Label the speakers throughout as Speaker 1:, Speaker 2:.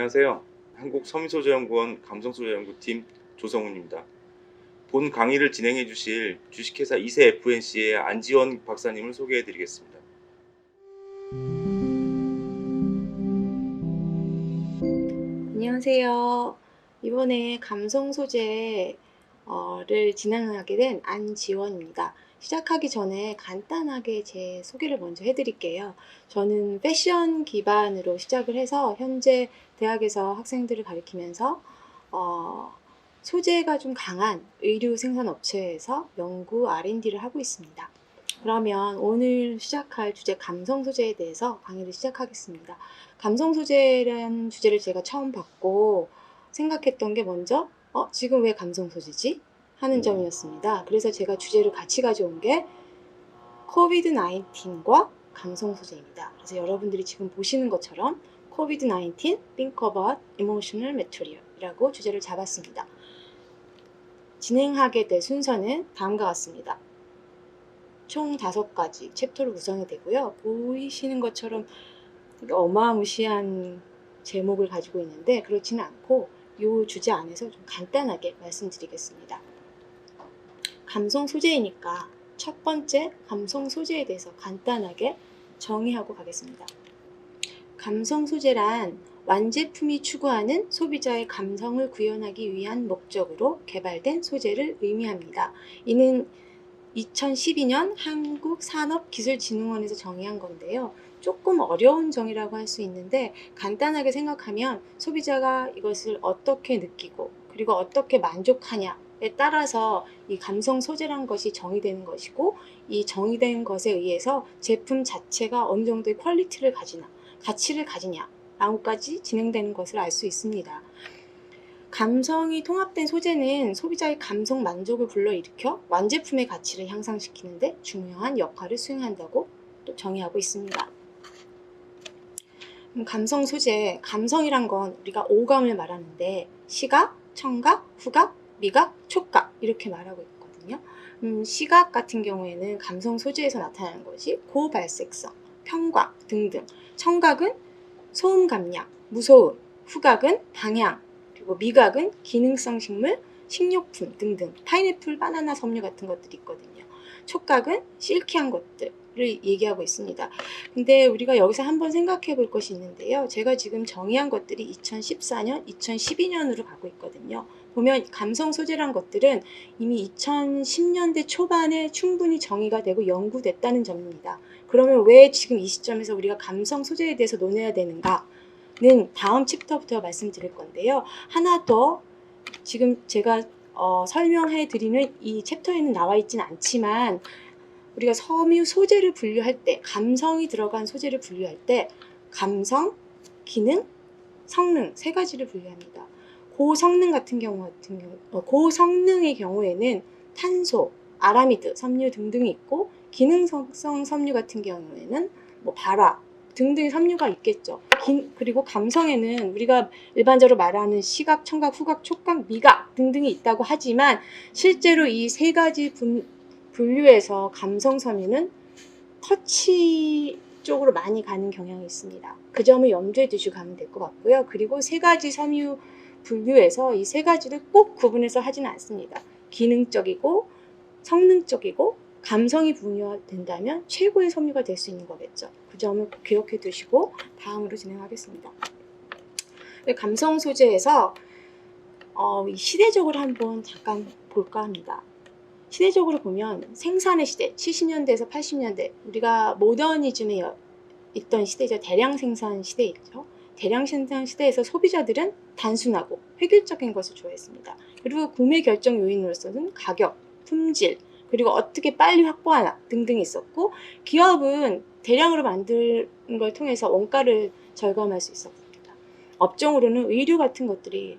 Speaker 1: 안녕하세요. 한국섬유소재연구원 감성소재연구팀 조성훈입니다. 본 강의를 진행해 주실 주식회사 이세 FNC의 안지원 박사님을 소개해 드리겠습니다.
Speaker 2: 안녕하세요. 이번에 감성 소재를 진행하게 된 안지원입니다. 시작하기 전에 간단하게 제 소개를 먼저 해드릴게요. 저는 패션 기반으로 시작을 해서 현재 대학에서 학생들을 가르치면서 소재가 좀 강한 의류 생산 업체에서 연구 R&D를 하고 있습니다. 그러면 오늘 시작할 주제 감성 소재에 대해서 강의를 시작하겠습니다. 감성 소재라는 주제를 제가 처음 받고 생각했던 게 먼저 지금 왜 감성 소재지? 하는 점이었습니다. 그래서 제가 주제를 같이 가져온 게 COVID-19과 감성 소재입니다. 그래서 여러분들이 지금 보시는 것처럼 COVID-19 Think About Emotional Material 이라고 주제를 잡았습니다. 진행하게 될 순서는 다음과 같습니다. 총 5가지 챕터로 구성이 되고요. 보이시는 것처럼 어마무시한 제목을 가지고 있는데 그렇지는 않고 이 주제 안에서 좀 간단하게 말씀드리겠습니다. 감성 소재이니까 첫 번째 감성 소재에 대해서 간단하게 정의하고 가겠습니다. 감성 소재란 완제품이 추구하는 소비자의 감성을 구현하기 위한 목적으로 개발된 소재를 의미합니다. 이는 2012년 한국산업기술진흥원에서 정의한 건데요. 조금 어려운 정의라고 할 수 있는데 간단하게 생각하면 소비자가 이것을 어떻게 느끼고 그리고 어떻게 만족하냐에 따라서 이 감성 소재란 것이 정의되는 것이고 이 정의된 것에 의해서 제품 자체가 어느 정도의 퀄리티를 가지나 가치를 가지냐 라고까지 진행되는 것을 알 수 있습니다. 감성이 통합된 소재는 소비자의 감성 만족을 불러일으켜 완제품의 가치를 향상시키는데 중요한 역할을 수행한다고 또 정의하고 있습니다. 감성 소재, 감성이란 건 우리가 오감을 말하는데 시각, 청각, 후각, 미각, 촉각 이렇게 말하고 있거든요. 시각 같은 경우에는 감성 소재에서 나타나는 것이 고발색성, 평광 등등. 청각은 소음 감량, 무소음, 후각은 방향, 그리고 미각은 기능성 식물, 식료품 등등 파인애플, 바나나, 섬유 같은 것들이 있거든요. 촉각은 실키한 것들을 얘기하고 있습니다. 근데 우리가 여기서 한번 생각해 볼 것이 있는데요. 제가 지금 정의한 것들이 2014년, 2012년으로 가고 있거든요. 보면 감성 소재란 것들은 이미 2010년대 초반에 충분히 정의가 되고 연구됐다는 점입니다. 그러면 왜 지금 이 시점에서 우리가 감성 소재에 대해서 논해야 되는가? 는 다음 챕터부터 말씀드릴 건데요. 하나 더 지금 제가 설명해 드리는 이 챕터에는 나와 있지는 않지만 우리가 섬유 소재를 분류할 때 감성이 들어간 소재를 분류할 때 감성, 기능, 성능 3가지를 분류합니다. 고성능 같은 경우 고성능의 경우에는 탄소, 아라미드, 섬유 등등이 있고 기능성 섬유 같은 경우에는 발화 등등의 섬유가 있겠죠. 그리고 감성에는 우리가 일반적으로 말하는 시각, 청각, 후각, 촉각, 미각 등등이 있다고 하지만 실제로 이 3가지 분류에서 감성 섬유는 터치 쪽으로 많이 가는 경향이 있습니다. 그 점을 염두에 두시고 가면 될 것 같고요. 그리고 3가지 섬유 분류에서 이 3가지를 꼭 구분해서 하지는 않습니다. 기능적이고 성능적이고 감성이 분류된다면 최고의 섬유가 될 수 있는 거겠죠. 그 점을 꼭 기억해 두시고 다음으로 진행하겠습니다. 감성 소재에서 시대적으로 한번 잠깐 볼까 합니다. 시대적으로 보면 생산의 시대, 70년대에서 80년대 우리가 모더니즘에 있던 시대죠. 대량 생산 시대이죠. 대량 생산 시대에서 소비자들은 단순하고 획일적인 것을 좋아했습니다. 그리고 구매 결정 요인으로서는 가격, 품질, 그리고 어떻게 빨리 확보하나 등등이 있었고 기업은 대량으로 만드는 걸 통해서 원가를 절감할 수 있었습니다. 업종으로는 의류 같은 것들이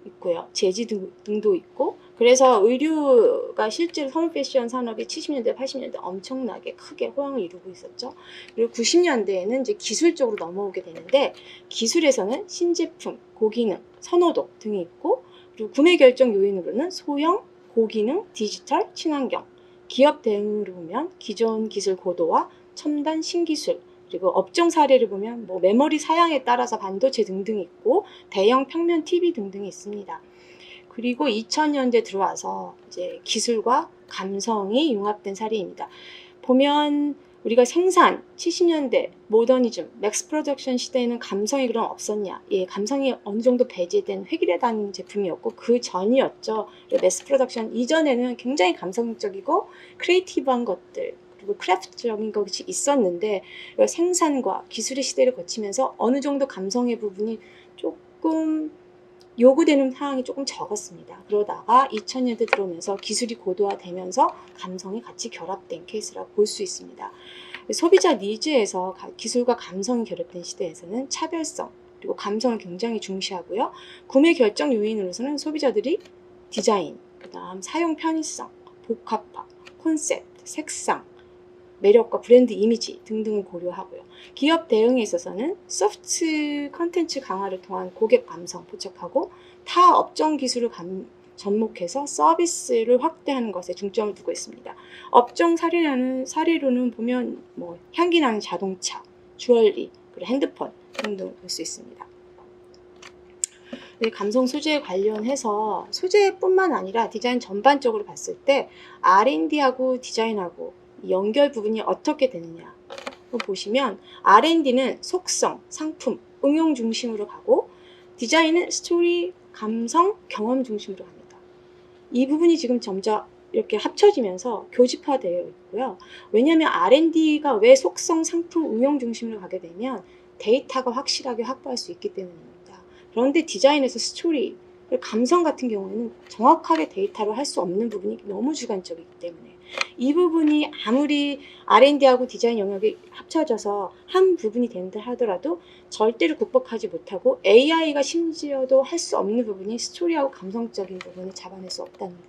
Speaker 2: 있고요. 재지 등도 있고 그래서 의류가 실제로 성우 패션 산업이 70년대, 80년대 엄청나게 크게 호황을 이루고 있었죠. 그리고 90년대에는 이제 기술적으로 넘어오게 되는데 기술에서는 신제품, 고기능, 선호도 등이 있고 그리고 구매 결정 요인으로는 소형, 고기능, 디지털, 친환경, 기업 대응으로 보면 기존 기술 고도화, 첨단 신기술 그리고 업종 사례를 보면 뭐 메모리 사양에 따라서 반도체 등등이 있고 대형 평면 TV 등등이 있습니다. 그리고 2000년대 들어와서 이제 기술과 감성이 융합된 사례입니다. 보면 우리가 생산 70년대 모더니즘 맥스 프로덕션 시대에는 감성이 그럼 없었냐? 예, 감성이 어느 정도 배제된 획일화된 제품이었고 그 전이었죠. 매스 프로덕션 이전에는 굉장히 감성적이고 크리에이티브한 것들 그리고 크래프트적인 것이 있었는데 생산과 기술의 시대를 거치면서 어느 정도 감성의 부분이 조금 요구되는 상황이 조금 적었습니다. 그러다가 2000년대 들어오면서 기술이 고도화되면서 감성이 같이 결합된 케이스라고 볼 수 있습니다. 소비자 니즈에서 기술과 감성이 결합된 시대에서는 차별성 그리고 감성을 굉장히 중시하고요. 구매 결정 요인으로서는 소비자들이 디자인, 그다음 사용 편의성, 복합화, 콘셉트, 색상, 매력과 브랜드 이미지 등등을 고려하고요. 기업 대응에 있어서는 소프트 컨텐츠 강화를 통한 고객 감성 포착하고 타 업종 기술을 접목해서 서비스를 확대하는 것에 중점을 두고 있습니다. 업종 사례로는 보면 뭐 향기 나는 자동차, 주얼리, 그리고 핸드폰 등등 볼 수 있습니다. 감성 소재에 관련해서 소재뿐만 아니라 디자인 전반적으로 봤을 때 R&D하고 디자인하고 연결 부분이 어떻게 되느냐 보시면 R&D는 속성, 상품, 응용 중심으로 가고 디자인은 스토리, 감성, 경험 중심으로 갑니다. 이 부분이 지금 점점 이렇게 합쳐지면서 교집화되어 있고요. 왜냐하면 R&D가 왜 속성, 상품, 응용 중심으로 가게 되면 데이터가 확실하게 확보할 수 있기 때문입니다. 그런데 디자인에서 스토리, 감성 같은 경우에는 정확하게 데이터로 할 수 없는 부분이 너무 주관적이기 때문에 이 부분이 아무리 R&D하고 디자인 영역이 합쳐져서 한 부분이 된다 하더라도 절대로 극복하지 못하고 AI가 심지어도 할 수 없는 부분이 스토리하고 감성적인 부분을 잡아낼 수 없다는 부분.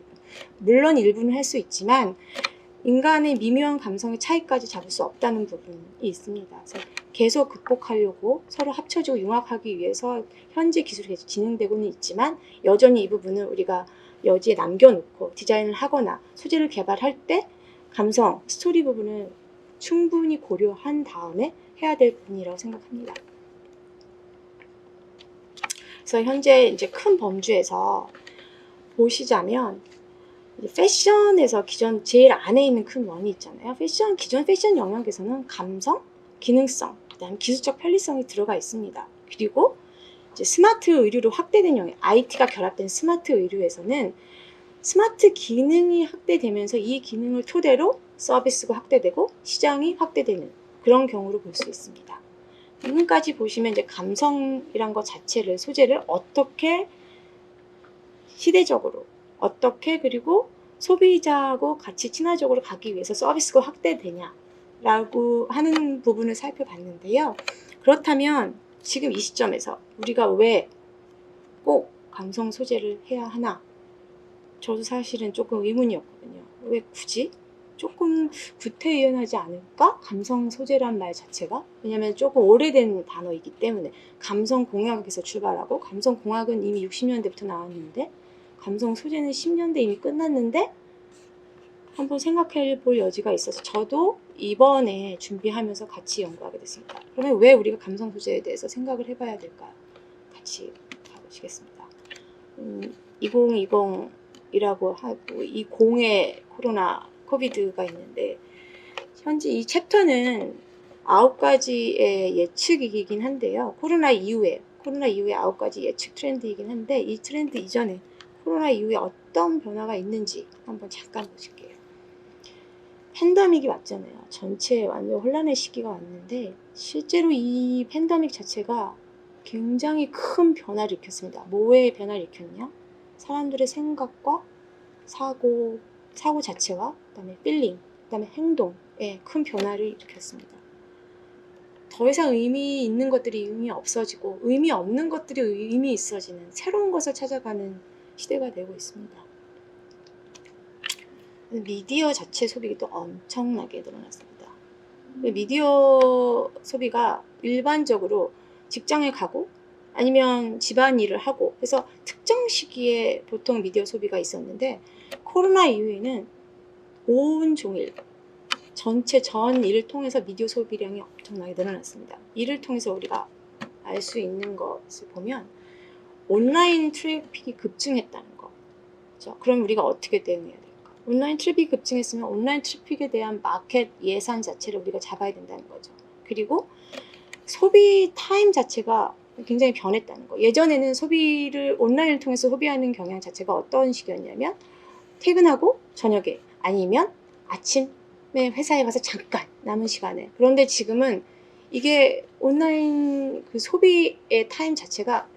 Speaker 2: 물론 일부는 할 수 있지만 인간의 미묘한 감성의 차이까지 잡을 수 없다는 부분이 있습니다. 그래서 계속 극복하려고 서로 합쳐지고 융합하기 위해서 현재 기술이 계속 진행되고는 있지만 여전히 이 부분을 우리가 여지에 남겨놓고 디자인을 하거나 소재를 개발할 때 감성, 스토리 부분을 충분히 고려한 다음에 해야 될 부분이라고 생각합니다. 그래서 현재 이제 큰 범주에서 보시자면 패션에서 기존 제일 안에 있는 큰 원이 있잖아요. 기존 패션 영역에서는 감성, 기능성, 그다음 기술적 편리성이 들어가 있습니다. 그리고 이제 스마트 의류로 확대된 영역, IT가 결합된 스마트 의류에서는 스마트 기능이 확대되면서 이 기능을 토대로 서비스가 확대되고 시장이 확대되는 그런 경우로 볼 수 있습니다. 지금까지 보시면 이제 감성이란 것 자체를 소재를 어떻게 시대적으로 어떻게 그리고 소비자하고 같이 친화적으로 가기 위해서 서비스가 확대되냐라고 하는 부분을 살펴봤는데요. 그렇다면 지금 이 시점에서 우리가 왜 꼭 감성 소재를 해야 하나? 저도 사실은 조금 의문이었거든요. 왜 굳이? 조금 구태의연하지 않을까? 감성 소재란 말 자체가? 왜냐면 조금 오래된 단어이기 때문에 감성 공학에서 출발하고 감성 공학은 이미 60년대부터 나왔는데 감성 소재는 10년대 이미 끝났는데 한번 생각해 볼 여지가 있어서 저도 이번에 준비하면서 같이 연구하게 됐습니다. 그러면 왜 우리가 감성 소재에 대해서 생각을 해봐야 될까요? 같이 가보시겠습니다. 2020이라고 하고 이 공에 코로나 코비드가 있는데 현재 이 챕터는 9가지의 예측이긴 한데요. 코로나 이후에 9가지 예측 트렌드이긴 한데 이 트렌드 이전에 코로나 이후에 어떤 변화가 있는지 한번 잠깐 보실게요. 팬데믹이 왔잖아요. 전체 완전 혼란의 시기가 왔는데 실제로 이 팬데믹 자체가 굉장히 큰 변화를 일으켰습니다. 뭐에 변화를 일으켰냐? 사람들의 생각과 사고 자체와 그다음에 필링, 그다음에 행동에 큰 변화를 일으켰습니다. 더 이상 의미 있는 것들이 의미 없어지고 의미 없는 것들이 의미 있어지는 새로운 것을 찾아가는 시대가 되고 있습니다. 미디어 자체 소비도 엄청나게 늘어났습니다. 미디어 소비가 일반적으로 직장에 가고 아니면 집안일을 하고 해서 특정 시기에 보통 미디어 소비가 있었는데 코로나 이후에는 온종일 전체 전 일을 통해서 미디어 소비량이 엄청나게 늘어났습니다. 이를 통해서 우리가 알 수 있는 것을 보면 온라인 트래픽이 급증했다는 거. 그렇죠? 그럼 우리가 어떻게 대응해야 될까? 온라인 트래픽이 급증했으면 온라인 트래픽에 대한 마켓 예산 자체를 우리가 잡아야 된다는 거죠. 그리고 소비 타임 자체가 굉장히 변했다는 거. 예전에는 소비를 온라인을 통해서 소비하는 경향 자체가 어떤 식이었냐면 퇴근하고 저녁에 아니면 아침에 회사에 가서 잠깐 남은 시간에. 그런데 지금은 이게 온라인 그 소비의 타임 자체가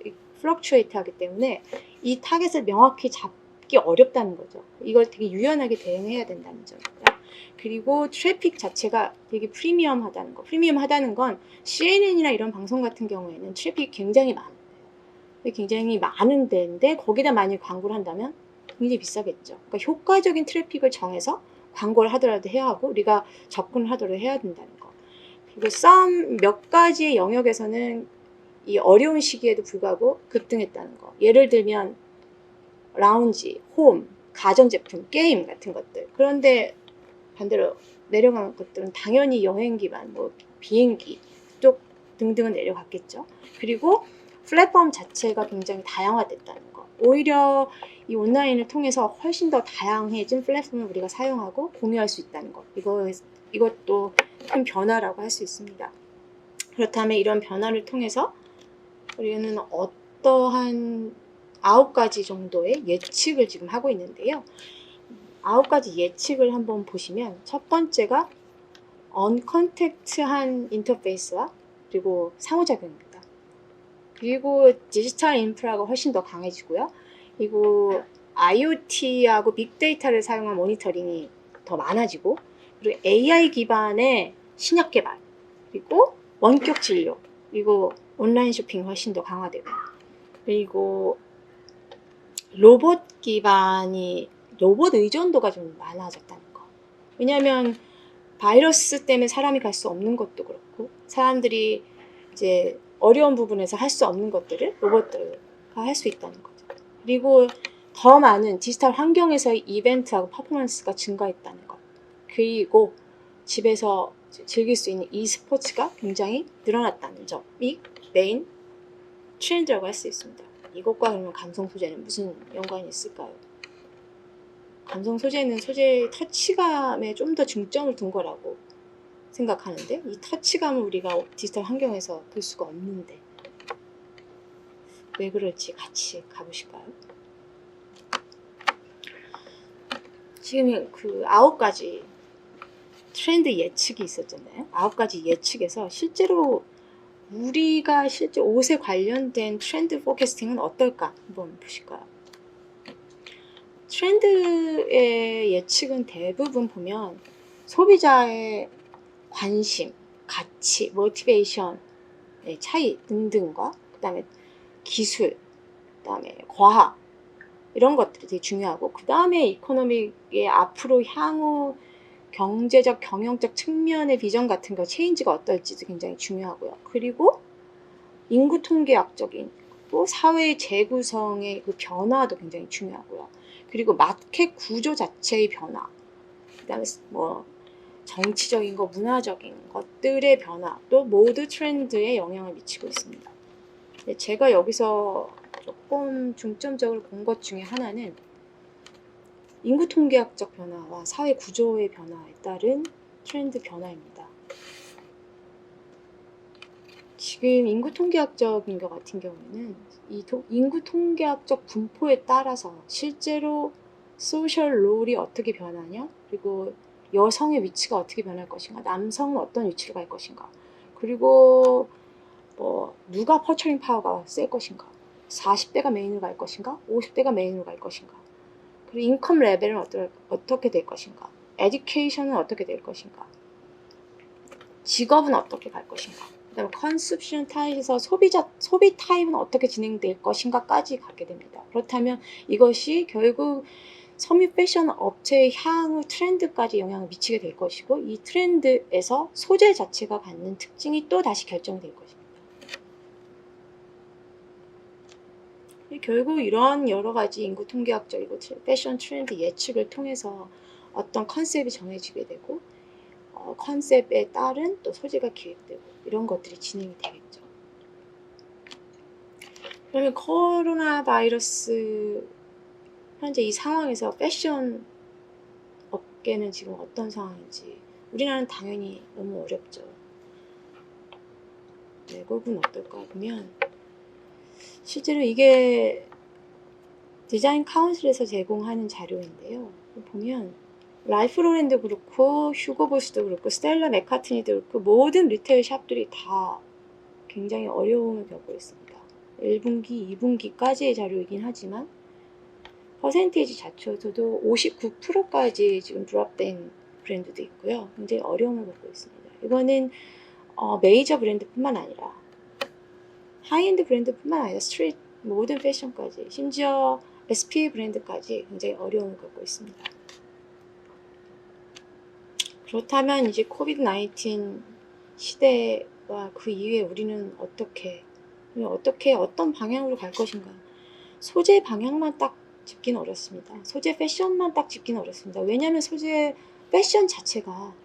Speaker 2: 플럭추에이트 하기 때문에 이 타겟을 명확히 잡기 어렵다는 거죠. 이걸 되게 유연하게 대응해야 된다는 점입니다. 그리고 트래픽 자체가 되게 프리미엄하다는 거. 프리미엄하다는 건 CNN이나 이런 방송 같은 경우에는 트래픽이 굉장히 많아요. 굉장히 많은 데인데 거기다 만약 광고를 한다면 굉장히 비싸겠죠. 그러니까 효과적인 트래픽을 정해서 광고를 하더라도 해야 하고 우리가 접근을 하더라도 해야 된다는 거. 그리고 몇 가지의 영역에서는 이 어려운 시기에도 불구하고 급등했다는 거. 예를 들면 라운지, 홈, 가전제품, 게임 같은 것들. 그런데 반대로 내려간 것들은 당연히 여행 기반, 뭐 비행기 쪽 등등은 내려갔겠죠. 그리고 플랫폼 자체가 굉장히 다양화됐다는 거. 오히려 이 온라인을 통해서 훨씬 더 다양해진 플랫폼을 우리가 사용하고 공유할 수 있다는 거. 이것도 큰 변화라고 할 수 있습니다. 그렇다면 이런 변화를 통해서 우리는 어떠한 9가지 정도의 예측을 지금 하고 있는데요. 9가지 예측을 한번 보시면 첫 번째가 언컨택트한 인터페이스와 그리고 상호작용입니다. 그리고 디지털 인프라가 훨씬 더 강해지고요. 그리고 IoT하고 빅데이터를 사용한 모니터링이 더 많아지고 그리고 AI 기반의 신약 개발 그리고 원격 진료 그리고 온라인 쇼핑이 훨씬 더 강화되고 그리고 로봇 의존도가 좀 많아졌다는 거. 왜냐하면 바이러스 때문에 사람이 갈 수 없는 것도 그렇고 사람들이 이제 어려운 부분에서 할 수 없는 것들을 로봇들가 할 수 있다는 거죠. 그리고 더 많은 디지털 환경에서의 이벤트하고 퍼포먼스가 증가했다는 것. 그리고 집에서 즐길 수 있는 e스포츠가 굉장히 늘어났다는 점이 메인 트렌드라고 할 수 있습니다. 이것과 그러면 감성 소재는 무슨 연관이 있을까요? 감성 소재는 소재의 터치감에 좀 더 중점을 둔 거라고 생각하는데 이 터치감을 우리가 디지털 환경에서 볼 수가 없는데 왜 그럴지 같이 가보실까요? 지금 그 9가지 트렌드 예측이 있었잖아요. 9가지 예측에서 실제로 우리가 실제 옷에 관련된 트렌드 포캐스팅은 어떨까 한번 보실까요? 트렌드의 예측은 대부분 보면 소비자의 관심, 가치, 모티베이션의 차이 등등과 그 다음에 기술, 그 다음에 과학 이런 것들이 되게 중요하고 그 다음에 이코노믹의 앞으로 향후 경제적, 경영적 측면의 비전 같은 거 체인지가 어떨지도 굉장히 중요하고요. 그리고 인구 통계학적인 또 사회의 재구성의 그 변화도 굉장히 중요하고요. 그리고 마켓 구조 자체의 변화, 그다음에 뭐 정치적인 거, 문화적인 것들의 변화도 모두 트렌드에 영향을 미치고 있습니다. 제가 여기서 조금 중점적으로 본 것 중에 하나는 인구 통계학적 변화와 사회 구조의 변화에 따른 트렌드 변화입니다. 지금 인구 통계학적인 것 같은 경우에는 이 인구 통계학적 분포에 따라서 실제로 소셜 롤이 어떻게 변하냐, 그리고 여성의 위치가 어떻게 변할 것인가, 남성은 어떤 위치를 갈 것인가, 그리고 뭐 누가 퍼처링 파워가 셀 것인가, 40대가 메인으로 갈 것인가, 50대가 메인으로 갈 것인가, 그리고 인컴 레벨은 어떻게 될 것인가, 에듀케이션은 어떻게 될 것인가, 직업은 어떻게 갈 것인가, 그다음에 컨셉션 타입에서 소비 타입은 어떻게 진행될 것인가까지 가게 됩니다. 그렇다면 이것이 결국 섬유 패션 업체의 향후 트렌드까지 영향을 미치게 될 것이고 이 트렌드에서 소재 자체가 갖는 특징이 또 다시 결정될 것입니다. 결국 이런 여러 가지 인구 통계학적이고 패션 트렌드 예측을 통해서 어떤 컨셉이 정해지게 되고 컨셉에 따른 또 소재가 기획되고 이런 것들이 진행이 되겠죠. 그러면 코로나 바이러스 현재 이 상황에서 패션 업계는 지금 어떤 상황인지 우리나라는 당연히 너무 어렵죠. 외국은 어떨까 보면 실제로 이게 디자인 카운슬에서 제공하는 자료인데요. 보면 라이프 로렌도 그렇고 휴고보스도 그렇고 스텔라 맥카트니도 그렇고 모든 리테일 샵들이 다 굉장히 어려움을 겪고 있습니다. 1분기, 2분기까지의 자료이긴 하지만 퍼센테이지 자체에서도 59%까지 지금 드롭된 브랜드도 있고요. 굉장히 어려움을 겪고 있습니다. 이거는 메이저 브랜드뿐만 아니라 하이엔드 브랜드뿐만 아니라 스트릿 모든 패션까지 심지어 SPA 브랜드까지 굉장히 어려움을 겪고 있습니다. 그렇다면 이제 코비드-19 시대와 그 이후에 우리는 어떻게 어떤 방향으로 갈 것인가. 소재 방향만 딱 짚기는 어렵습니다. 소재 패션만 딱 짚기는 어렵습니다. 왜냐하면 소재 패션 자체가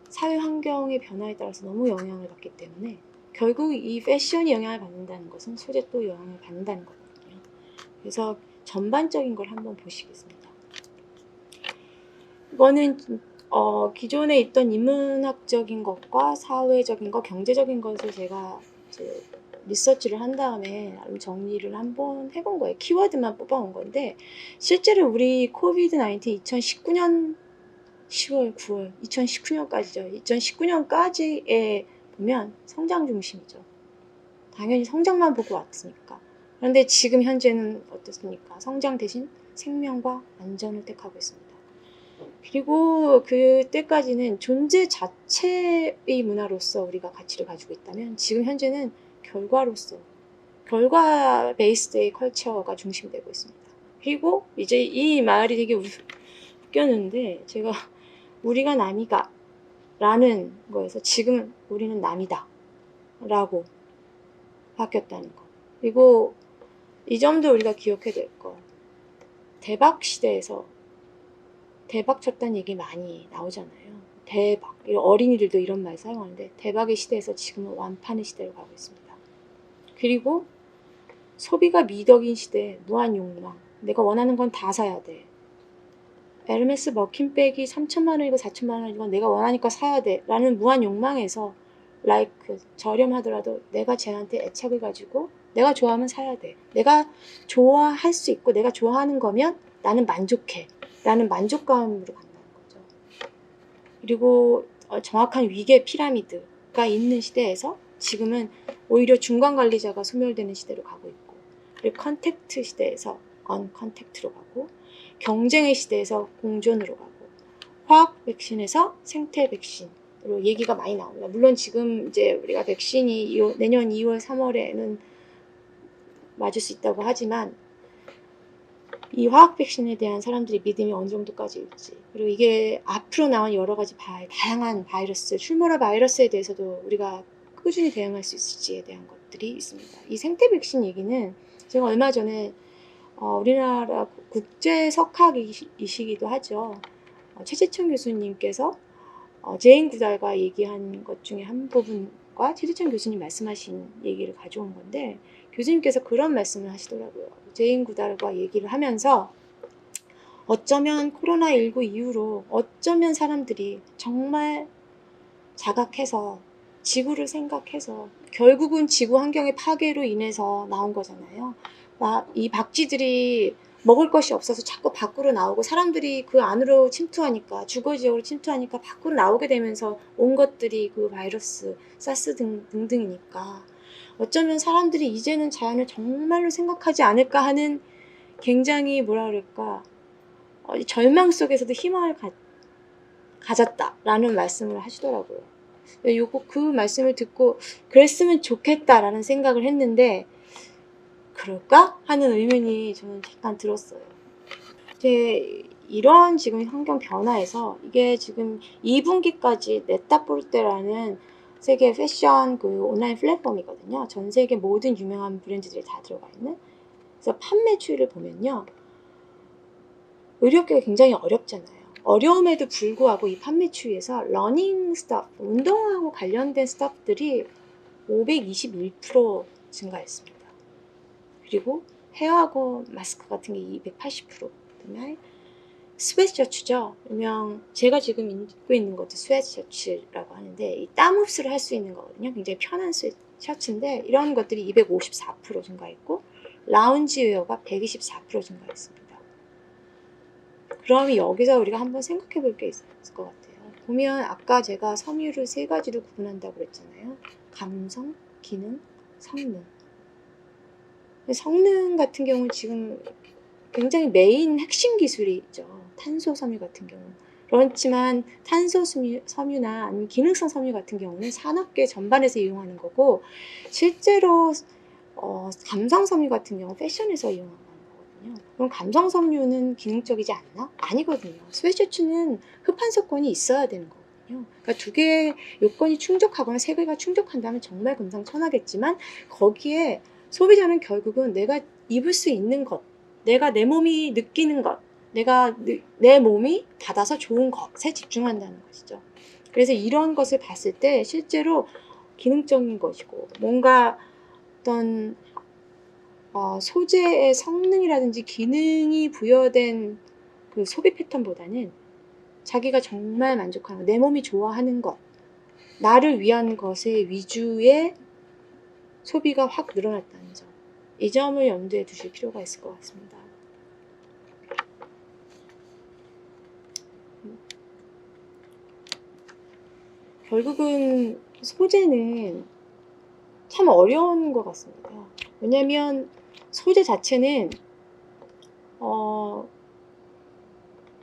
Speaker 2: 사회 환경의 변화에 따라서 너무 영향을 받기 때문에 결국 이 패션이 영향을 받는다는 것은 소재 또 영향을 받는다는 거거든요. 그래서 전반적인 걸 한번 보시겠습니다. 이거는 기존에 있던 인문학적인 것과 사회적인 것, 경제적인 것을 제가 이제 리서치를 한 다음에 정리를 한번 해본 거예요. 키워드만 뽑아온 건데 실제로 우리 코비드-19 2019년 10월, 9월, 2019년까지죠. 2019년까지에 보면 성장 중심이죠. 당연히 성장만 보고 왔으니까. 그런데 지금 현재는 어떻습니까? 성장 대신 생명과 안전을 택하고 있습니다. 그리고 그때까지는 존재 자체의 문화로서 우리가 가치를 가지고 있다면 지금 현재는 결과 베이스의 컬처가 중심되고 있습니다. 그리고 이제 이 말이 되게 웃겼는데 제가 우리가 남이가 라는 거에서 지금 우리는 남이다 라고 바뀌었다는 거. 그리고 이 점도 우리가 기억해야 될 거. 대박 시대에서 대박 쳤다는 얘기 많이 나오잖아요. 대박. 어린이들도 이런 말 사용하는데 대박의 시대에서 지금은 완판의 시대로 가고 있습니다. 그리고 소비가 미덕인 시대, 무한 욕망. 내가 원하는 건 다 사야 돼. 에르메스 머킨백이 3천만 원이고 4천만 원이고 내가 원하니까 사야 돼. 라는 무한 욕망에서 저렴하더라도 내가 쟤한테 애착을 가지고 내가 좋아하면 사야 돼. 내가 좋아할 수 있고 내가 좋아하는 거면 나는 만족해. 라는 만족감으로 간다는 거죠. 그리고 정확한 위계 피라미드가 있는 시대에서 지금은 오히려 중간 관리자가 소멸되는 시대로 가고 있고 그리고 컨택트 시대에서 언컨택트로 가고 경쟁의 시대에서 공존으로 가고 화학 백신에서 생태 백신으로 얘기가 많이 나옵니다. 물론 지금 이제 우리가 백신이 내년 2월, 3월에는 맞을 수 있다고 하지만 이 화학 백신에 대한 사람들이 믿음이 어느 정도까지일지 그리고 이게 앞으로 나온 여러 가지 다양한 바이러스, 출몰할 바이러스에 대해서도 우리가 꾸준히 대응할 수 있을지에 대한 것들이 있습니다. 이 생태 백신 얘기는 제가 얼마 전에 우리나라 국제 석학이시기도 하죠. 최재천 교수님께서 제인 구달과 얘기한 것 중에 한 부분과 최재천 교수님 말씀하신 얘기를 가져온 건데 교수님께서 그런 말씀을 하시더라고요. 제인 구달과 얘기를 하면서 어쩌면 코로나19 이후로 어쩌면 사람들이 정말 자각해서 지구를 생각해서 결국은 지구 환경의 파괴로 인해서 나온 거잖아요. 이 박쥐들이 먹을 것이 없어서 자꾸 밖으로 나오고 사람들이 그 안으로 침투하니까 주거지역으로 침투하니까 밖으로 나오게 되면서 온 것들이 그 바이러스, 사스 등등이니까 어쩌면 사람들이 이제는 자연을 정말로 생각하지 않을까 하는 굉장히 뭐라 그럴까 절망 속에서도 희망을 가졌다라는 말씀을 하시더라고요. 그 말씀을 듣고 그랬으면 좋겠다라는 생각을 했는데 그럴까? 하는 의문이 저는 잠깐 들었어요. 이런 지금 환경 변화에서 이게 지금 2분기까지 네타포르테라는 세계 패션 온라인 플랫폼이거든요. 전 세계 모든 유명한 브랜드들이 다 들어가 있는. 그래서 판매 추이를 보면요. 의료계가 굉장히 어렵잖아요. 어려움에도 불구하고 이 판매 추이에서 러닝 스톱, 운동하고 관련된 스톱들이 521% 증가했습니다. 그리고 헤어하고 마스크 같은 게 280%, 그다음에 스웨트셔츠죠. 일명 제가 지금 입고 있는 것도 스웨트셔츠라고 하는데 이 땀 흡수를 할 수 있는 거거든요. 굉장히 편한 셔츠인데 이런 것들이 254% 증가했고 라운지웨어가 124% 증가했습니다. 그럼 여기서 우리가 한번 생각해 볼 게 있을 것 같아요. 보면 아까 제가 섬유를 3가지로 구분한다고 그랬잖아요. 감성, 기능, 성능. 성능 같은 경우는 지금 굉장히 메인 핵심 기술이 있죠. 탄소 섬유 같은 경우. 그렇지만 탄소 섬유나 아니면 기능성 섬유 같은 경우는 산업계 전반에서 이용하는 거고 실제로 감성 섬유 같은 경우 패션에서 이용하는 거거든요. 그럼 감성 섬유는 기능적이지 않나? 아니거든요. 스웨트셔츠는 흡한석권이 있어야 되는 거거든요. 그러니까 두 개의 요건이 충족하거나 세 개가 충족한다면 정말 금상첨화겠지만 거기에 소비자는 결국은 내가 입을 수 있는 것, 내가 내 몸이 느끼는 것, 내가 내 몸이 받아서 좋은 것에 집중한다는 것이죠. 그래서 이런 것을 봤을 때 실제로 기능적인 것이고 뭔가 어떤 소재의 성능이라든지 기능이 부여된 그 소비 패턴보다는 자기가 정말 만족하는 것, 내 몸이 좋아하는 것, 나를 위한 것의 위주의 소비가 확 늘어났다는 점. 이 점을 염두에 두실 필요가 있을 것 같습니다. 결국은 소재는 참 어려운 것 같습니다. 왜냐하면 소재 자체는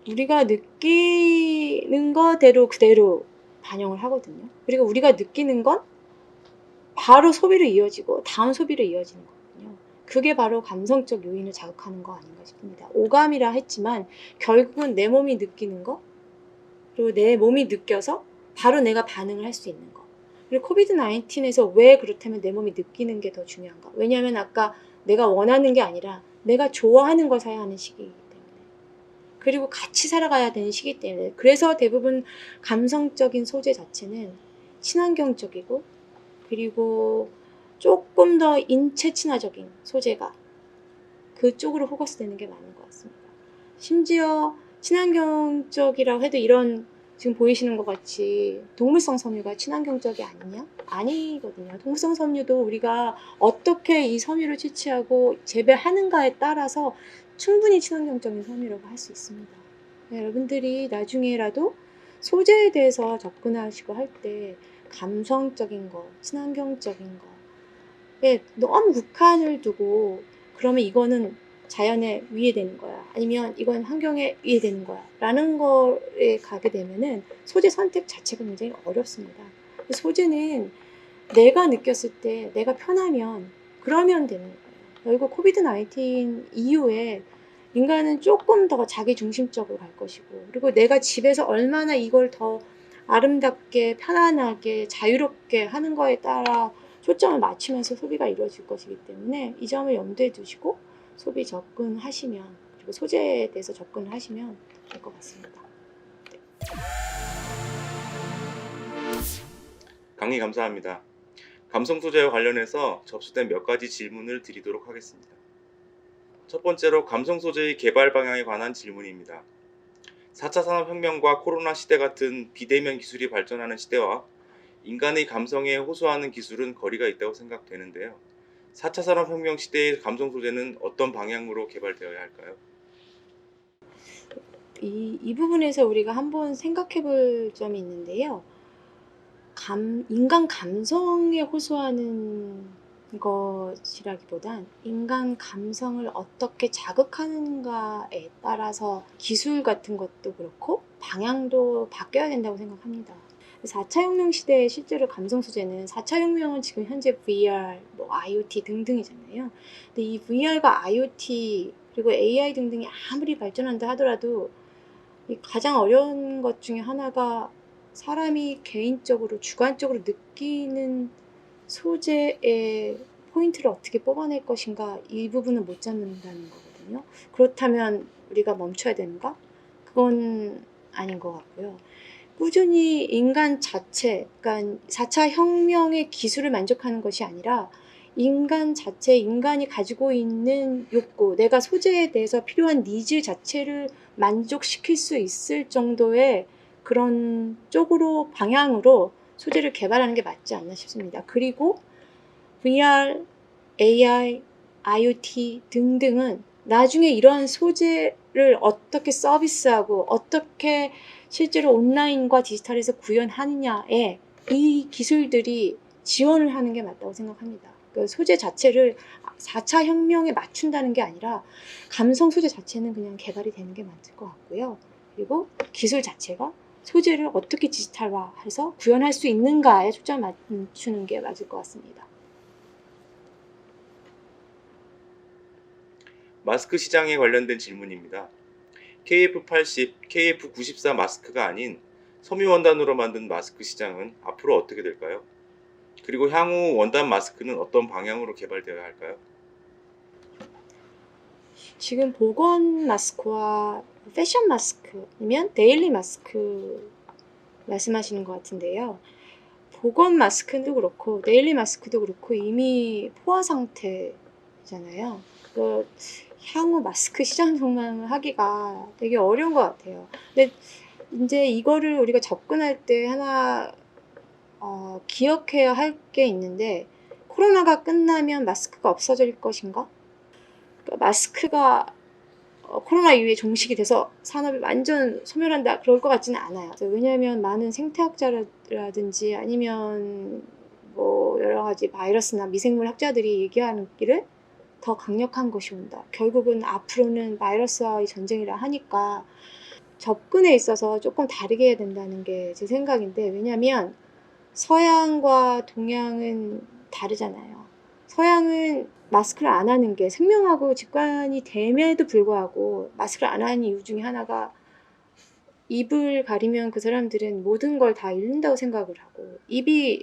Speaker 2: 우리가 느끼는 거대로 그대로 반영을 하거든요. 그리고 우리가 느끼는 건 바로 소비로 이어지고 다음 소비로 이어지는 거거든요. 그게 바로 감성적 요인을 자극하는 거 아닌가 싶습니다. 오감이라 했지만 결국은 내 몸이 느끼는 거, 그리고 내 몸이 느껴서 바로 내가 반응을 할 수 있는 거. 그리고 코비드 19에서 왜 그렇다면 내 몸이 느끼는 게 더 중요한가? 왜냐하면 아까 내가 원하는 게 아니라 내가 좋아하는 걸 사야 하는 시기이기 때문에, 그리고 같이 살아가야 되는 시기 때문에, 그래서 대부분 감성적인 소재 자체는 친환경적이고 그리고 조금 더 인체 친화적인 소재가 그쪽으로 포커스 되는 게 많은 것 같습니다. 심지어 친환경적이라고 해도 이런 지금 보이시는 것 같이 동물성 섬유가 친환경적이 아니냐? 아니거든요. 동물성 섬유도 우리가 어떻게 이 섬유를 채취하고 재배하는가에 따라서 충분히 친환경적인 섬유라고 할 수 있습니다. 네, 여러분들이 나중에라도 소재에 대해서 접근하시고 할 때 감성적인 거, 친환경적인 거에 너무 국한을 두고 그러면 이거는 자연에 위해되는 거야, 아니면 이건 환경에 위해되는 거야 라는 거에 가게 되면은 소재 선택 자체가 굉장히 어렵습니다. 소재는 내가 느꼈을 때 내가 편하면 그러면 되는 거예요. 결국 코비드 19 이후에 인간은 조금 더 자기 중심적으로 갈 것이고, 그리고 내가 집에서 얼마나 이걸 더 아름답게 편안하게 자유롭게 하는 거에 따라 초점을 맞추면서 소비가 이루어질 것이기 때문에 이 점을 염두에 두시고 소비 접근하시면, 그리고 소재에 대해서 접근을 하시면 될 것 같습니다.
Speaker 1: 강의 감사합니다. 감성 소재와 관련해서 접수된 몇 가지 질문을 드리도록 하겠습니다. 첫 번째로 감성 소재의 개발 방향에 관한 질문입니다. 4차 산업혁명과 코로나 시대 같은 비대면 기술이 발전하는 시대와 인간의 감성에 호소하는 기술은 거리가 있다고 생각되는데요. 4차 산업혁명 시대의 감성 소재는 어떤 방향으로 개발되어야 할까요?
Speaker 2: 이 부분에서 우리가 한번 생각해 볼 점이 있는데요. 인간 감성에 호소하는 것이라기보단 인간 감성을 어떻게 자극하는가에 따라서 기술 같은 것도 그렇고 방향도 바뀌어야 된다고 생각합니다. 4차 혁명 시대에 실제로 감성 소재는 4차 혁명은 지금 현재 VR, IoT 등등이잖아요. 근데 이 VR과 IoT 그리고 AI 등등이 아무리 발전한다 하더라도 가장 어려운 것 중에 하나가 사람이 개인적으로 주관적으로 느끼는 소재의 포인트를 어떻게 뽑아낼 것인가, 이 부분을 못 잡는다는 거거든요. 그렇다면 우리가 멈춰야 되는가? 그건 아닌 것 같고요. 꾸준히 인간 자체, 그러니까 4차 혁명의 기술을 만족하는 것이 아니라 인간 자체, 인간이 가지고 있는 욕구, 내가 소재에 대해서 필요한 니즈 자체를 만족시킬 수 있을 정도의 그런 쪽으로 방향으로 소재를 개발하는 게 맞지 않나 싶습니다. 그리고 VR, AI, IoT 등등은 나중에 이러한 소재를 어떻게 서비스하고 어떻게 실제로 온라인과 디지털에서 구현하느냐에 이 기술들이 지원을 하는 게 맞다고 생각합니다. 그 소재 자체를 4차 혁명에 맞춘다는 게 아니라 감성 소재 자체는 그냥 개발이 되는 게 맞을 것 같고요. 그리고 기술 자체가 소재를 어떻게 디지털화해서 구현할 수 있는가에 초점을 맞추는 게 맞을 것 같습니다.
Speaker 1: 마스크 시장에 관련된 질문입니다. KF80, KF94 마스크가 아닌 섬유 원단으로 만든 마스크 시장은 앞으로 어떻게 될까요? 그리고 향후 원단 마스크는 어떤 방향으로 개발되어야 할까요?
Speaker 2: 지금 보건 마스크와 패션 마스크이면 데일리 마스크 말씀하시는 것 같은데요. 보건 마스크도 그렇고 데일리 마스크도 그렇고 이미 포화 상태잖아요. 그 향후 마스크 시장 전망을 하기가 되게 어려운 것 같아요. 근데 이제 이거를 우리가 접근할 때 하나 기억해야 할 게 있는데, 코로나가 끝나면 마스크가 없어질 것인가? 그러니까 마스크가 코로나 이후에 종식이 돼서 산업이 완전 소멸한다 그럴 것 같지는 않아요. 왜냐하면 많은 생태학자라든지 아니면 뭐 여러 가지 바이러스나 미생물 학자들이 얘기하는 길을 더 강력한 것이 온다. 결국은 앞으로는 바이러스와의 전쟁이라 하니까 접근에 있어서 조금 다르게 해야 된다는 게 제 생각인데, 왜냐하면 서양과 동양은 다르잖아요. 서양은 마스크를 안 하는 게 생명하고 직관이 됨에도 불구하고 마스크를 안 하는 이유 중에 하나가 입을 가리면 그 사람들은 모든 걸 다 잃는다고 생각을 하고,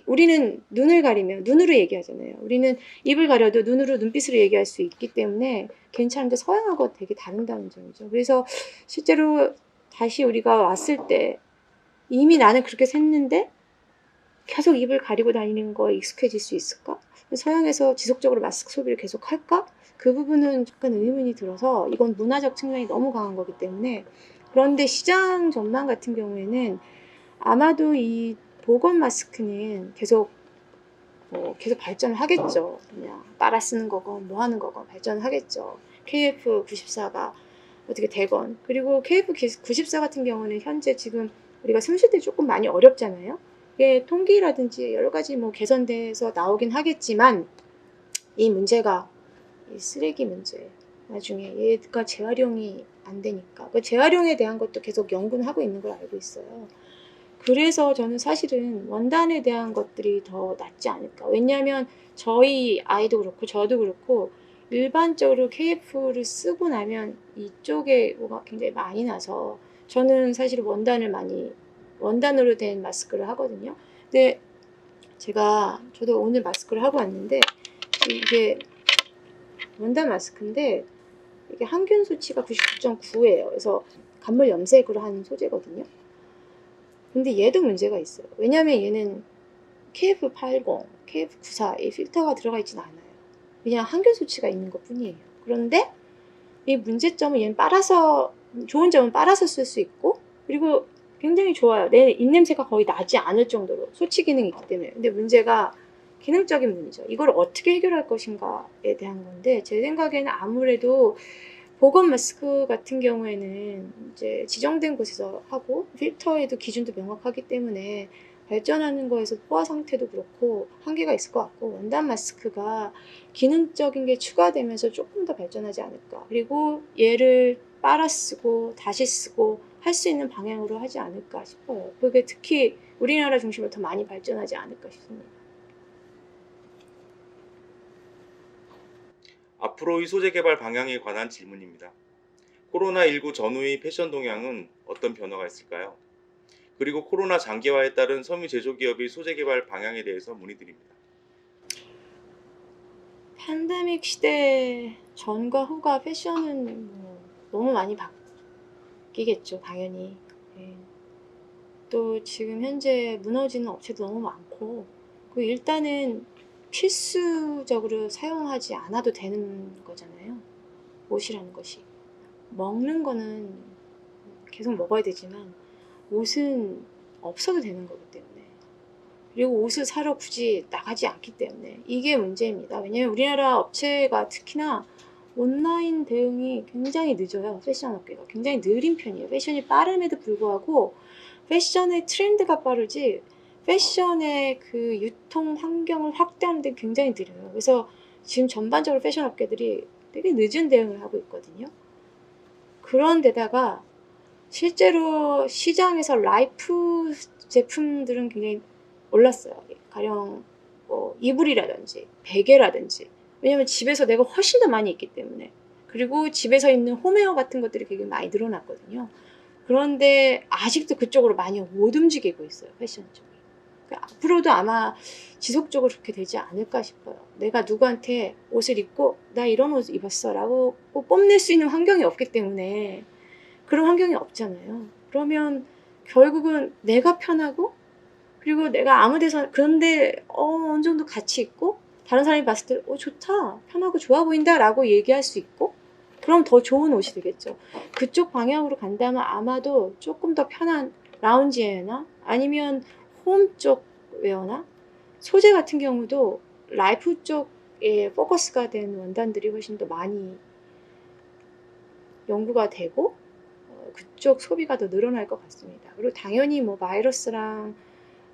Speaker 2: 우리는 눈을 가리면 눈으로 얘기하잖아요. 우리는 입을 가려도 눈으로 눈빛으로 얘기할 수 있기 때문에 괜찮은데 서양하고 되게 다른다는 점이죠. 그래서 실제로 다시 우리가 왔을 때 이미 나는 그렇게 샜는데 계속 입을 가리고 다니는 거에 익숙해질 수 있을까? 서양에서 지속적으로 마스크 소비를 계속 할까? 그 부분은 약간 의문이 들어서 이건 문화적 측면이 너무 강한 거기 때문에. 그런데 시장 전망 같은 경우에는 아마도 이 보건 마스크는 계속 발전을 하겠죠. 그냥 빨아 쓰는 거건 뭐 하는 거건 발전을 하겠죠. KF94가 어떻게 되건. 그리고 KF94 같은 경우는 현재 지금 우리가 손실 때 조금 많이 어렵잖아요. 이게 통기라든지 여러 가지 뭐 개선돼서 나오긴 하겠지만, 이 문제가 이 쓰레기 문제, 나중에 얘가 재활용이 안 되니까 그 재활용에 대한 것도 계속 연구는 하고 있는 걸 알고 있어요. 그래서 저는 사실은 원단에 대한 것들이 더 낫지 않을까. 왜냐하면 저희 아이도 그렇고 저도 그렇고 일반적으로 KF를 쓰고 나면 이쪽에 뭐가 굉장히 많이 나서, 저는 사실 원단으로 된 마스크를 하거든요. 근데 저도 오늘 마스크를 하고 왔는데, 이게 원단 마스크인데 이게 항균 수치가 99.9예요. 그래서 간물 염색으로 한 소재거든요. 근데 얘도 문제가 있어요. 왜냐면 얘는 KF80, KF94이 필터가 들어가 있진 않아요. 그냥 항균 수치가 있는 것 뿐이에요. 그런데 이 문제점은 얘는 좋은 점은 빨아서 쓸 수 있고, 그리고 굉장히 좋아요. 내 입냄새가 거의 나지 않을 정도로 소치 기능이 있기 때문에. 근데 문제가 기능적인 문제죠. 이걸 어떻게 해결할 것인가에 대한 건데, 제 생각에는 아무래도 보건 마스크 같은 경우에는 이제 지정된 곳에서 하고 필터에도 기준도 명확하기 때문에 발전하는 거에서 포화 상태도 그렇고 한계가 있을 것 같고, 원단 마스크가 기능적인 게 추가되면서 조금 더 발전하지 않을까. 그리고 얘를 빨아 쓰고 다시 쓰고 할 수 있는 방향으로 하지 않을까 싶어요. 그게 특히 우리나라 중심으로 더 많이 발전하지 않을까 싶습니다.
Speaker 1: 앞으로의 소재 개발 방향에 관한 질문입니다. 코로나19 전후의 패션 동향은 어떤 변화가 있을까요? 그리고 코로나 장기화에 따른 섬유 제조기업의 소재 개발 방향에 대해서 문의드립니다.
Speaker 2: 팬데믹 시대 전과 후가 패션은 뭐 너무 많이 바뀌겠죠, 당연히. 네. 또 지금 현재 무너지는 업체도 너무 많고, 그 일단은 필수적으로 사용하지 않아도 되는 거잖아요. 옷이라는 것이. 먹는 거는 계속 먹어야 되지만 옷은 없어도 되는 거기 때문에, 그리고 옷을 사러 굳이 나가지 않기 때문에 이게 문제입니다. 왜냐면 우리나라 업체가 특히나 온라인 대응이 굉장히 늦어요. 패션 업계가 굉장히 느린 편이에요. 패션이 빠름에도 불구하고 패션의 트렌드가 빠르지 패션의 그 유통 환경을 확대하는 데 굉장히 느려요. 그래서 지금 전반적으로 패션 업계들이 되게 늦은 대응을 하고 있거든요. 그런데다가 실제로 시장에서 라이프 제품들은 굉장히 올랐어요. 가령 뭐 이불이라든지 베개라든지. 왜냐면 집에서 내가 훨씬 더 많이 있기 때문에. 그리고 집에서 입는 홈웨어 같은 것들이 굉장히 많이 늘어났거든요. 그런데 아직도 그쪽으로 많이 못 움직이고 있어요. 패션 쪽이. 그러니까 앞으로도 아마 지속적으로 그렇게 되지 않을까 싶어요. 내가 누구한테 옷을 입고 나 이런 옷 입었어 라고 뽐낼 수 있는 환경이 없기 때문에, 그런 환경이 없잖아요. 그러면 결국은 내가 편하고, 그리고 내가 아무 데서, 그런데 어느 정도 가치 있고 다른 사람이 봤을 때 좋다, 편하고 좋아 보인다 라고 얘기할 수 있고, 그럼 더 좋은 옷이 되겠죠. 그쪽 방향으로 간다면 아마도 조금 더 편한 라운지웨어나 아니면 홈 쪽 웨어나 소재 같은 경우도 라이프 쪽에 포커스가 된 원단들이 훨씬 더 많이 연구가 되고 그쪽 소비가 더 늘어날 것 같습니다. 그리고 당연히 뭐 바이러스랑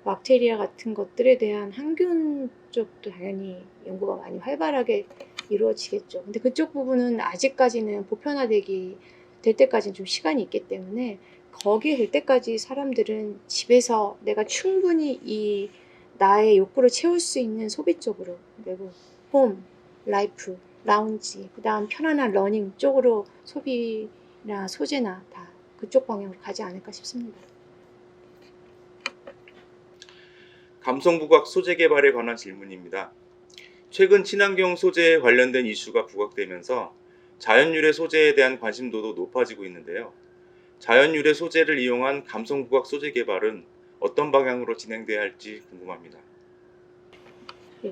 Speaker 2: 박테리아 같은 것들에 대한 항균 쪽도 당연히 연구가 많이 활발하게 이루어지겠죠. 근데 그쪽 부분은 아직까지는 보편화되기 될 때까지는 좀 시간이 있기 때문에, 거기에 될 때까지 사람들은 집에서 내가 충분히 이 나의 욕구를 채울 수 있는 소비 쪽으로, 그리고 홈, 라이프, 라운지, 그 다음 편안한 러닝 쪽으로 소비나 소재나 다 그쪽 방향으로 가지 않을까 싶습니다.
Speaker 1: 감성부각 소재 개발에 관한 질문입니다. 최근 친환경 소재에 관련된 이슈가 부각되면서 자연유래 소재에 대한 관심도도 높아지고 있는데요. 자연유래 소재를 이용한 감성부각 소재 개발은 어떤 방향으로 진행돼야 할지 궁금합니다.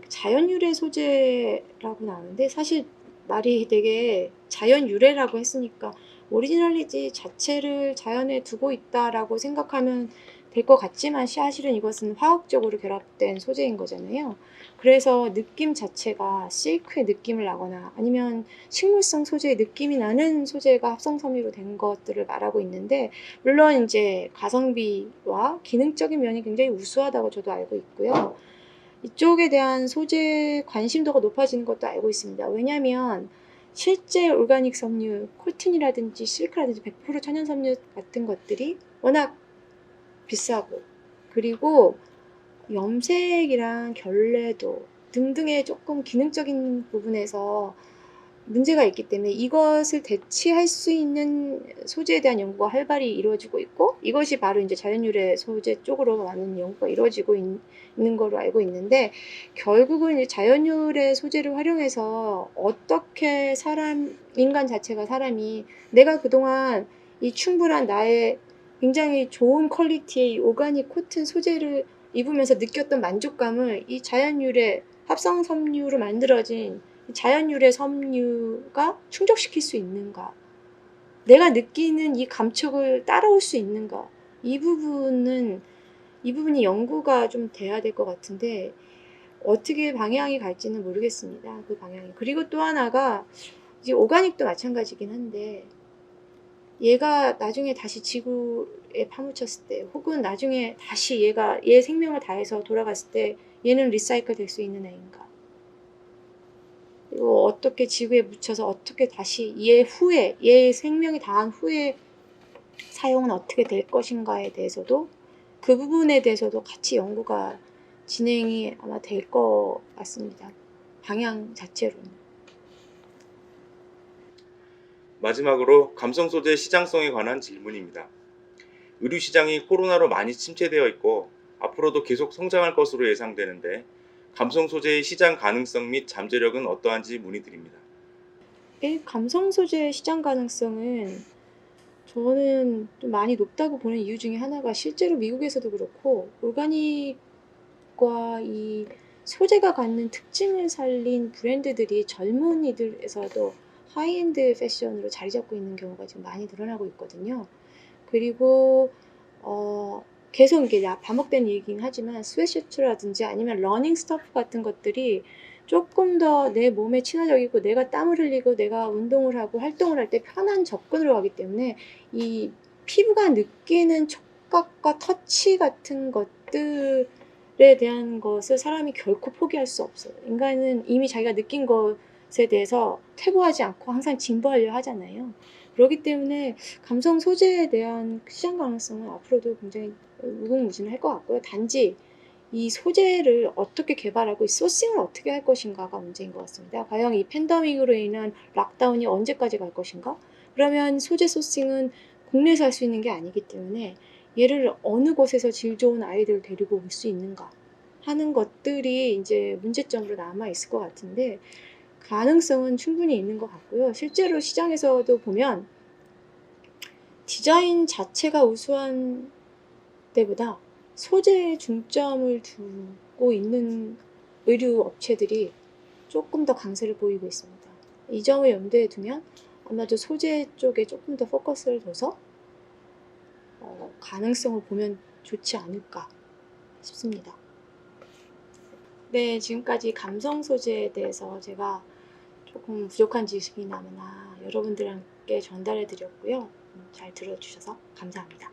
Speaker 2: 자연유래 소재라고 나오는데, 사실 말이 되게 자연유래라고 했으니까 오리지널리티 자체를 자연에 두고 있다라고 생각하면 될 것 같지만, 사실은 이것은 화학적으로 결합된 소재인 거잖아요. 그래서 느낌 자체가 실크의 느낌을 나거나 아니면 식물성 소재의 느낌이 나는 소재가 합성 섬유로 된 것들을 말하고 있는데, 물론 이제 가성비와 기능적인 면이 굉장히 우수하다고 저도 알고 있고요. 이쪽에 대한 소재 관심도가 높아지는 것도 알고 있습니다. 왜냐하면 실제 오르가닉 섬유, 코튼이라든지 실크라든지 100% 천연 섬유 같은 것들이 워낙 비싸고, 그리고 염색이랑 결례도 등등의 조금 기능적인 부분에서 문제가 있기 때문에 이것을 대체할 수 있는 소재에 대한 연구가 활발히 이루어지고 있고, 이것이 바로 이제 자연유래 소재 쪽으로 많은 연구가 이루어지고 있는 거로 알고 있는데, 결국은 이제 자연유래 소재를 활용해서 어떻게 인간 자체가, 사람이 내가 그동안 이 충분한 나의 굉장히 좋은 퀄리티의 오가닉 코튼 소재를 입으면서 느꼈던 만족감을 이 자연유래 합성 섬유로 만들어진 자연유래 섬유가 충족시킬 수 있는가? 내가 느끼는 이 감촉을 따라올 수 있는가? 이 부분이 연구가 좀 돼야 될 것 같은데, 어떻게 방향이 갈지는 모르겠습니다. 그 방향이. 그리고 또 하나가 이제 오가닉도 마찬가지긴 한데, 얘가 나중에 다시 지구에 파묻혔을 때, 혹은 나중에 다시 얘 생명을 다해서 돌아갔을 때 얘는 리사이클 될 수 있는 애인가? 그리고 어떻게 지구에 묻혀서 어떻게 다시 얘 생명이 다한 후에 사용은 어떻게 될 것인가에 대해서도, 그 부분에 대해서도 같이 연구가 진행이 아마 될 것 같습니다. 방향 자체로는.
Speaker 1: 마지막으로 감성 소재 시장성에 관한 질문입니다. 의류 시장이 코로나로 많이 침체되어 있고 앞으로도 계속 성장할 것으로 예상되는데, 감성 소재의 시장 가능성 및 잠재력은 어떠한지 문의드립니다.
Speaker 2: 감성 소재의 시장 가능성은 저는 좀 많이 높다고 보는 이유 중에 하나가 실제로 미국에서도 그렇고 오가닉과 이 소재가 갖는 특징을 살린 브랜드들이 젊은이들에서도 하이엔드 패션으로 자리 잡고 있는 경우가 지금 많이 늘어나고 있거든요. 그리고 계속 이게 반복된 얘기긴 하지만 스웨트셔츠라든지 아니면 러닝 스터프 같은 것들이 조금 더 내 몸에 친화적이고 내가 땀을 흘리고 내가 운동을 하고 활동을 할 때 편한 접근으로 가기 때문에 이 피부가 느끼는 촉각과 터치 같은 것들에 대한 것을 사람이 결코 포기할 수 없어요. 인간은 이미 자기가 느낀 것에 대해서 퇴보하지 않고 항상 진보하려 하잖아요. 그렇기 때문에 감성 소재에 대한 시장 가능성은 앞으로도 굉장히 무궁무진할 것 같고요. 단지 이 소재를 어떻게 개발하고 이 소싱을 어떻게 할 것인가가 문제인 것 같습니다. 과연 이 팬데믹으로 인한 락다운이 언제까지 갈 것인가? 그러면 소재 소싱은 국내에서 할 수 있는 게 아니기 때문에 얘를 어느 곳에서 질 좋은 아이들을 데리고 올 수 있는가 하는 것들이 이제 문제점으로 남아 있을 것 같은데 가능성은 충분히 있는 것 같고요. 실제로 시장에서도 보면 디자인 자체가 우수한 때보다 소재에 중점을 두고 있는 의류 업체들이 조금 더 강세를 보이고 있습니다. 이 점을 염두에 두면 아마도 소재 쪽에 조금 더 포커스를 둬서 가능성을 보면 좋지 않을까 싶습니다. 네, 지금까지 감성 소재에 대해서 제가 조금 부족한 지식이 나무나 여러분들께 전달해 드렸고요. 잘 들어주셔서 감사합니다.